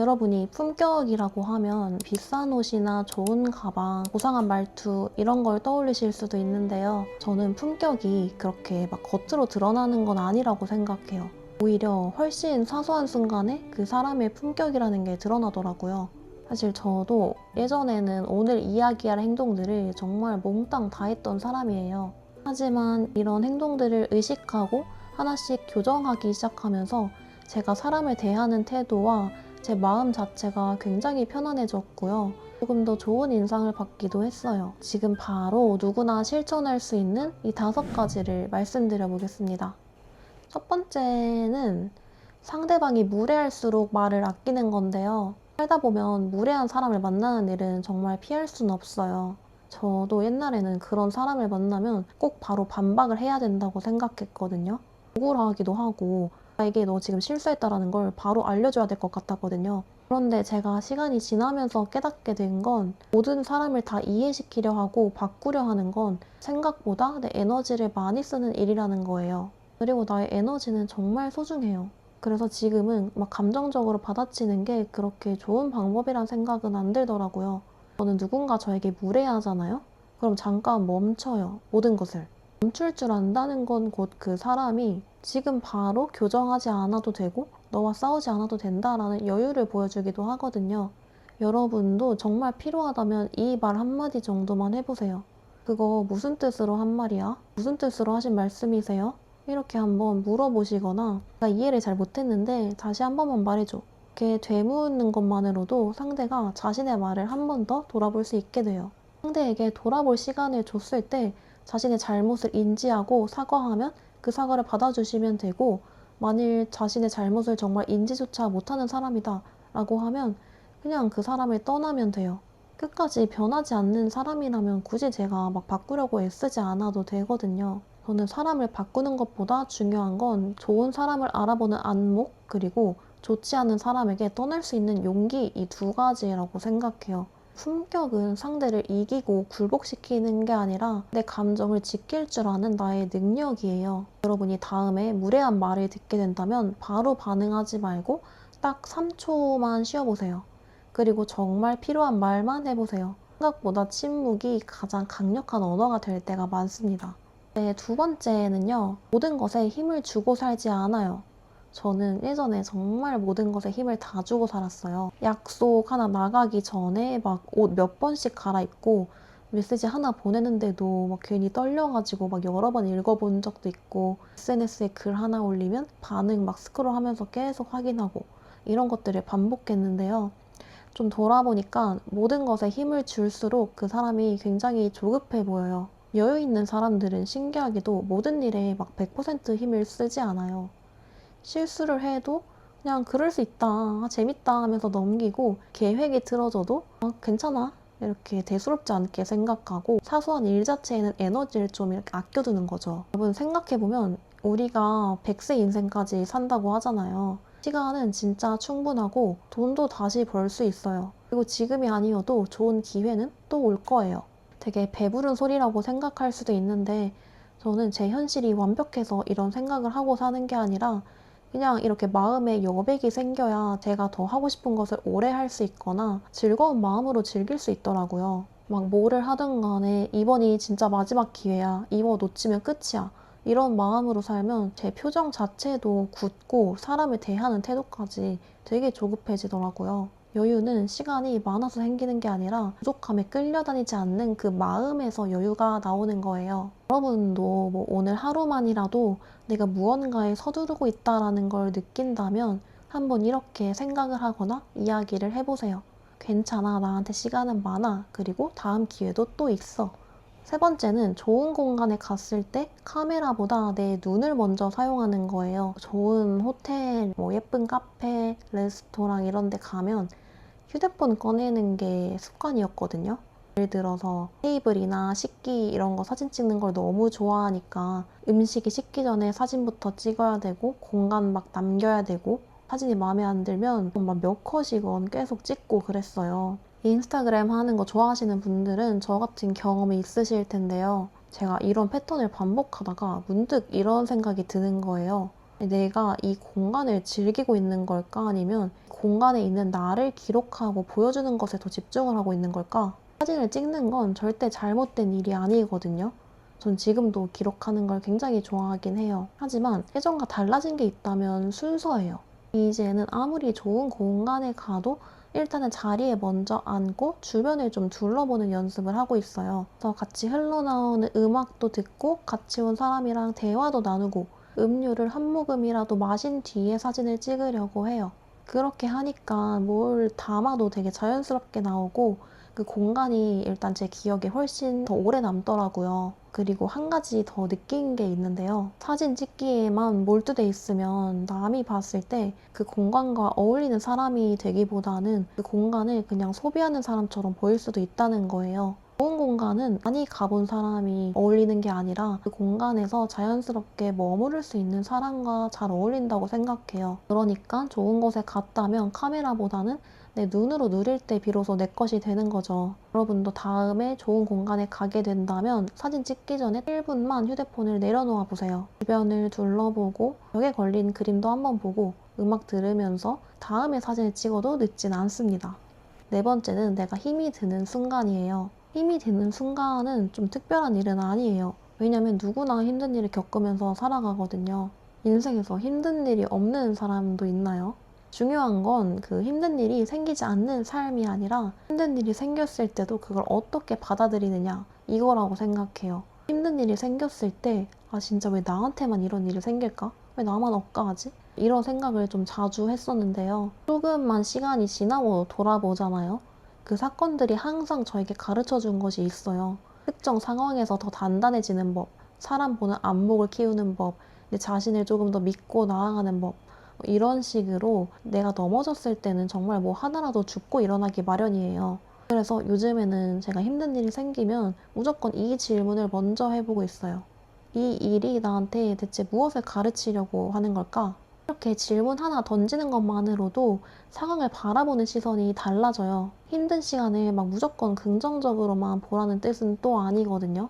여러분이 품격이라고 하면 비싼 옷이나 좋은 가방, 고상한 말투 이런 걸 떠올리실 수도 있는데요. 저는 품격이 그렇게 막 겉으로 드러나는 건 아니라고 생각해요. 오히려 훨씬 사소한 순간에 그 사람의 품격이라는 게 드러나더라고요. 사실 저도 예전에는 오늘 이야기할 행동들을 정말 몽땅 다 했던 사람이에요. 하지만 이런 행동들을 의식하고 하나씩 교정하기 시작하면서 제가 사람을 대하는 태도와 제 마음 자체가 굉장히 편안해졌고요. 조금 더 좋은 인상을 받기도 했어요. 지금 바로 누구나 실천할 수 있는 이 5가지를 말씀드려 보겠습니다. 첫 번째는 상대방이 무례할수록 말을 아끼는 건데요. 살다 보면 무례한 사람을 만나는 일은 정말 피할 수는 없어요. 저도 옛날에는 그런 사람을 만나면 꼭 바로 반박을 해야 된다고 생각했거든요. 억울하기도 하고 나에게 너 지금 실수했다라는 걸 바로 알려줘야 될 것 같았거든요. 그런데 제가 시간이 지나면서 깨닫게 된 건 모든 사람을 다 이해시키려 하고 바꾸려 하는 건 생각보다 내 에너지를 많이 쓰는 일이라는 거예요. 그리고 나의 에너지는 정말 소중해요. 그래서 지금은 막 감정적으로 받아치는 게 그렇게 좋은 방법이란 생각은 안 들더라고요. 저는 누군가 저에게 무례하잖아요? 그럼 잠깐 멈춰요. 모든 것을. 멈출 줄 안다는 건 곧 그 사람이 지금 바로 교정하지 않아도 되고 너와 싸우지 않아도 된다라는 여유를 보여주기도 하거든요. 여러분도 정말 필요하다면 이 말 한마디 정도만 해보세요. 그거 무슨 뜻으로 한 말이야? 무슨 뜻으로 하신 말씀이세요? 이렇게 한번 물어보시거나 내가 이해를 잘 못했는데 다시 한 번만 말해줘. 이렇게 되묻는 것만으로도 상대가 자신의 말을 한 번 더 돌아볼 수 있게 돼요. 상대에게 돌아볼 시간을 줬을 때 자신의 잘못을 인지하고 사과하면 그 사과를 받아주시면 되고, 만일 자신의 잘못을 정말 인지조차 못하는 사람이다 라고 하면 그냥 그 사람을 떠나면 돼요. 끝까지 변하지 않는 사람이라면 굳이 제가 막 바꾸려고 애쓰지 않아도 되거든요. 저는 사람을 바꾸는 것보다 중요한 건 좋은 사람을 알아보는 안목, 그리고 좋지 않은 사람에게 떠날 수 있는 용기, 이 2가지라고 생각해요. 품격은 상대를 이기고 굴복시키는 게 아니라 내 감정을 지킬 줄 아는 나의 능력이에요. 여러분이 다음에 무례한 말을 듣게 된다면 바로 반응하지 말고 딱 3초만 쉬어보세요. 그리고 정말 필요한 말만 해보세요. 생각보다 침묵이 가장 강력한 언어가 될 때가 많습니다. 네, 2번째는요. 모든 것에 힘을 주고 살지 않아요. 저는 예전에 정말 모든 것에 힘을 다 주고 살았어요. 약속 하나 나가기 전에 막 옷 몇 번씩 갈아입고 메시지 하나 보내는데도 막 괜히 떨려가지고 막 여러 번 읽어본 적도 있고, SNS에 글 하나 올리면 반응 막 스크롤하면서 계속 확인하고 이런 것들을 반복했는데요. 좀 돌아보니까 모든 것에 힘을 줄수록 그 사람이 굉장히 조급해 보여요. 여유 있는 사람들은 신기하게도 모든 일에 막 100% 힘을 쓰지 않아요. 실수를 해도 그냥 그럴 수 있다, 재밌다 하면서 넘기고, 계획이 틀어져도 괜찮아 이렇게 대수롭지 않게 생각하고 사소한 일 자체에는 에너지를 좀 이렇게 아껴두는 거죠. 여러분 생각해보면 우리가 100세 인생까지 산다고 하잖아요. 시간은 진짜 충분하고 돈도 다시 벌 수 있어요. 그리고 지금이 아니어도 좋은 기회는 또 올 거예요. 되게 배부른 소리라고 생각할 수도 있는데 저는 제 현실이 완벽해서 이런 생각을 하고 사는 게 아니라 그냥 이렇게 마음에 여백이 생겨야 제가 더 하고 싶은 것을 오래 할 수 있거나 즐거운 마음으로 즐길 수 있더라고요. 막 뭐를 하든 간에 이번이 진짜 마지막 기회야, 이거 놓치면 끝이야, 이런 마음으로 살면 제 표정 자체도 굳고 사람을 대하는 태도까지 되게 조급해지더라고요. 여유는 시간이 많아서 생기는 게 아니라 부족함에 끌려다니지 않는 그 마음에서 여유가 나오는 거예요. 여러분도 뭐 오늘 하루만이라도 내가 무언가에 서두르고 있다라는 걸 느낀다면 한번 이렇게 생각을 하거나 이야기를 해보세요. 괜찮아, 나한테 시간은 많아, 그리고 다음 기회도 또 있어. 3번째는 좋은 공간에 갔을 때 카메라보다 내 눈을 먼저 사용하는 거예요. 좋은 호텔, 뭐 예쁜 카페, 레스토랑 이런 데 가면 휴대폰 꺼내는 게 습관이었거든요. 예를 들어서 테이블이나 식기 이런 거 사진 찍는 걸 너무 좋아하니까 음식이 식기 전에 사진부터 찍어야 되고 공간 막 남겨야 되고, 사진이 마음에 안 들면 막 몇 컷이건 계속 찍고 그랬어요. 인스타그램 하는 거 좋아하시는 분들은 저 같은 경험이 있으실 텐데요. 제가 이런 패턴을 반복하다가 문득 이런 생각이 드는 거예요. 내가 이 공간을 즐기고 있는 걸까? 아니면 공간에 있는 나를 기록하고 보여주는 것에 더 집중을 하고 있는 걸까? 사진을 찍는 건 절대 잘못된 일이 아니거든요. 전 지금도 기록하는 걸 굉장히 좋아하긴 해요. 하지만 예전과 달라진 게 있다면 순서예요. 이제는 아무리 좋은 공간에 가도 일단은 자리에 먼저 앉고 주변을 좀 둘러보는 연습을 하고 있어요. 그래서 같이 흘러나오는 음악도 듣고 같이 온 사람이랑 대화도 나누고 음료를 한 모금이라도 마신 뒤에 사진을 찍으려고 해요. 그렇게 하니까 뭘 담아도 되게 자연스럽게 나오고 그 공간이 일단 제 기억에 훨씬 더 오래 남더라고요. 그리고 한 가지 더 느낀 게 있는데요. 사진 찍기에만 몰두돼 있으면 남이 봤을 때 그 공간과 어울리는 사람이 되기보다는 그 공간을 그냥 소비하는 사람처럼 보일 수도 있다는 거예요. 좋은 공간은 많이 가본 사람이 어울리는 게 아니라 그 공간에서 자연스럽게 머무를 수 있는 사람과 잘 어울린다고 생각해요. 그러니까 좋은 곳에 갔다면 카메라보다는 내 눈으로 누릴 때 비로소 내 것이 되는 거죠. 여러분도 다음에 좋은 공간에 가게 된다면 사진 찍기 전에 1분만 휴대폰을 내려놓아 보세요. 주변을 둘러보고 벽에 걸린 그림도 한번 보고 음악 들으면서 다음에 사진을 찍어도 늦진 않습니다. 네 번째는 내가 힘이 드는 순간이에요. 힘이 드는 순간은 좀 특별한 일은 아니에요. 왜냐면 누구나 힘든 일을 겪으면서 살아가거든요. 인생에서 힘든 일이 없는 사람도 있나요? 중요한 건 그 힘든 일이 생기지 않는 삶이 아니라 힘든 일이 생겼을 때도 그걸 어떻게 받아들이느냐 이거라고 생각해요. 힘든 일이 생겼을 때 진짜 왜 나한테만 이런 일이 생길까? 왜 나만 억까하지? 이런 생각을 좀 자주 했었는데요. 조금만 시간이 지나고 돌아보잖아요. 그 사건들이 항상 저에게 가르쳐 준 것이 있어요. 특정 상황에서 더 단단해지는 법, 사람 보는 안목을 키우는 법, 내 자신을 조금 더 믿고 나아가는 법, 이런 식으로 내가 넘어졌을 때는 정말 뭐 하나라도 죽고 일어나기 마련이에요. 그래서 요즘에는 제가 힘든 일이 생기면 무조건 이 질문을 먼저 해보고 있어요. 이 일이 나한테 대체 무엇을 가르치려고 하는 걸까? 이렇게 질문 하나 던지는 것만으로도 상황을 바라보는 시선이 달라져요. 힘든 시간을 막 무조건 긍정적으로만 보라는 뜻은 또 아니거든요.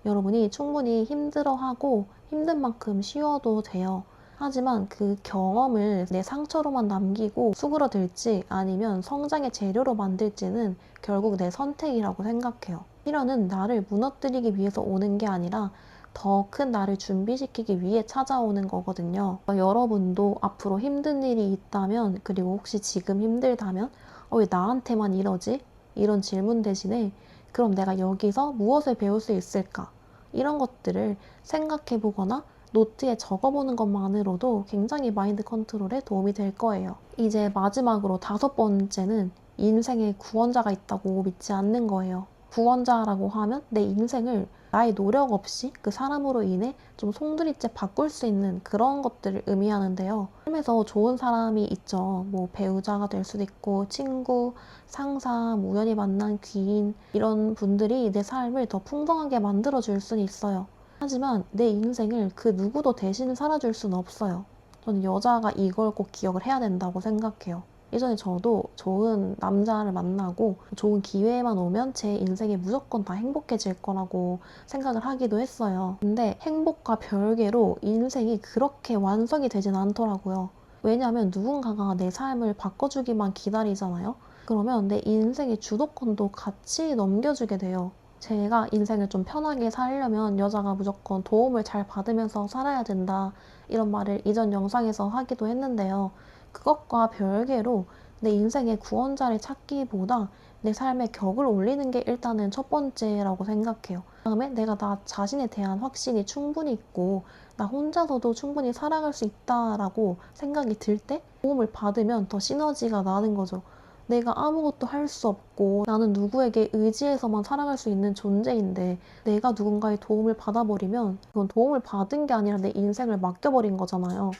여러분이 충분히 힘들어하고 힘든 만큼 쉬어도 돼요. 하지만 그 경험을 내 상처로만 남기고 수그러들지 아니면 성장의 재료로 만들지는 결국 내 선택이라고 생각해요. 시련은 나를 무너뜨리기 위해서 오는 게 아니라 더 큰 나를 준비시키기 위해 찾아오는 거거든요. 여러분도 앞으로 힘든 일이 있다면, 그리고 혹시 지금 힘들다면 왜 나한테만 이러지? 이런 질문 대신에 그럼 내가 여기서 무엇을 배울 수 있을까? 이런 것들을 생각해 보거나 노트에 적어보는 것만으로도 굉장히 마인드 컨트롤에 도움이 될 거예요. 이제 마지막으로 5번째는 인생에 구원자가 있다고 믿지 않는 거예요. 구원자라고 하면 내 인생을 나의 노력 없이 그 사람으로 인해 좀 송두리째 바꿀 수 있는 그런 것들을 의미하는데요. 삶에서 좋은 사람이 있죠. 뭐 배우자가 될 수도 있고 친구, 상사, 우연히 만난 귀인 이런 분들이 내 삶을 더 풍성하게 만들어줄 수는 있어요. 하지만 내 인생을 그 누구도 대신 살아줄 수는 없어요. 저는 여자가 이걸 꼭 기억을 해야 된다고 생각해요. 예전에 저도 좋은 남자를 만나고 좋은 기회만 오면 제 인생이 무조건 다 행복해질 거라고 생각을 하기도 했어요. 근데 행복과 별개로 인생이 그렇게 완성이 되진 않더라고요. 왜냐하면 누군가가 내 삶을 바꿔주기만 기다리잖아요. 그러면 내 인생의 주도권도 같이 넘겨주게 돼요. 제가 인생을 좀 편하게 살려면 여자가 무조건 도움을 잘 받으면서 살아야 된다. 이런 말을 이전 영상에서 하기도 했는데요. 그것과 별개로 내 인생의 구원자를 찾기보다 내 삶의 격을 올리는 게 일단은 첫 번째라고 생각해요. 그다음에 내가 나 자신에 대한 확신이 충분히 있고 나 혼자서도 충분히 살아갈 수 있다라고 생각이 들 때 도움을 받으면 더 시너지가 나는 거죠. 내가 아무것도 할 수 없고 나는 누구에게 의지해서만 살아갈 수 있는 존재인데 내가 누군가의 도움을 받아버리면 그건 도움을 받은 게 아니라 내 인생을 맡겨버린 거잖아요.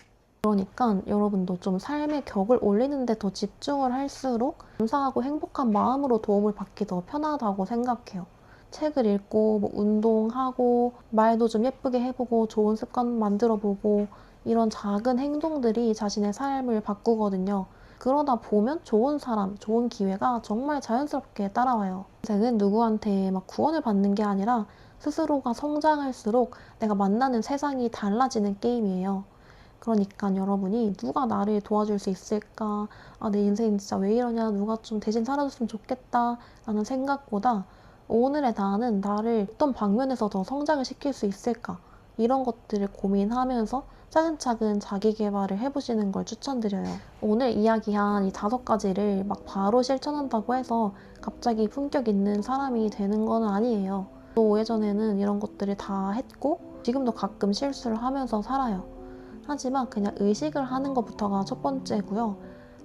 그러니까 여러분도 좀 삶의 격을 올리는 데 더 집중을 할수록 감사하고 행복한 마음으로 도움을 받기 더 편하다고 생각해요. 책을 읽고 뭐 운동하고 말도 좀 예쁘게 해보고 좋은 습관 만들어보고 이런 작은 행동들이 자신의 삶을 바꾸거든요. 그러다 보면 좋은 사람, 좋은 기회가 정말 자연스럽게 따라와요. 인생은 누구한테 막 구원을 받는 게 아니라 스스로가 성장할수록 내가 만나는 세상이 달라지는 게임이에요. 그러니까 여러분이 누가 나를 도와줄 수 있을까? 아, 내 인생 진짜 왜 이러냐? 누가 좀 대신 살아줬으면 좋겠다. 라는 생각보다 오늘의 나는 나를 어떤 방면에서 더 성장을 시킬 수 있을까? 이런 것들을 고민하면서 차근차근 자기 개발을 해보시는 걸 추천드려요. 오늘 이야기한 이 5가지를 막 바로 실천한다고 해서 갑자기 품격 있는 사람이 되는 건 아니에요. 또 예전에는 이런 것들을 다 했고 지금도 가끔 실수를 하면서 살아요. 하지만 그냥 의식을 하는 것부터가 첫 번째고요.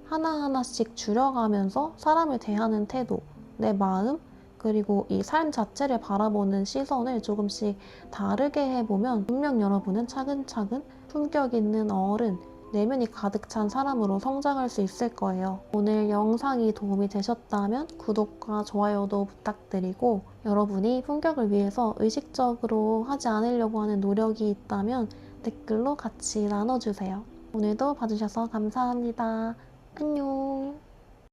하나하나씩 줄여가면서 사람을 대하는 태도, 내 마음, 그리고 이 삶 자체를 바라보는 시선을 조금씩 다르게 해보면 분명 여러분은 차근차근 품격 있는 어른, 내면이 가득 찬 사람으로 성장할 수 있을 거예요. 오늘 영상이 도움이 되셨다면 구독과 좋아요도 부탁드리고 여러분이 품격을 위해서 의식적으로 하지 않으려고 하는 노력이 있다면 댓글로 같이 나눠주세요. 오늘도 봐주셔서 감사합니다. 안녕.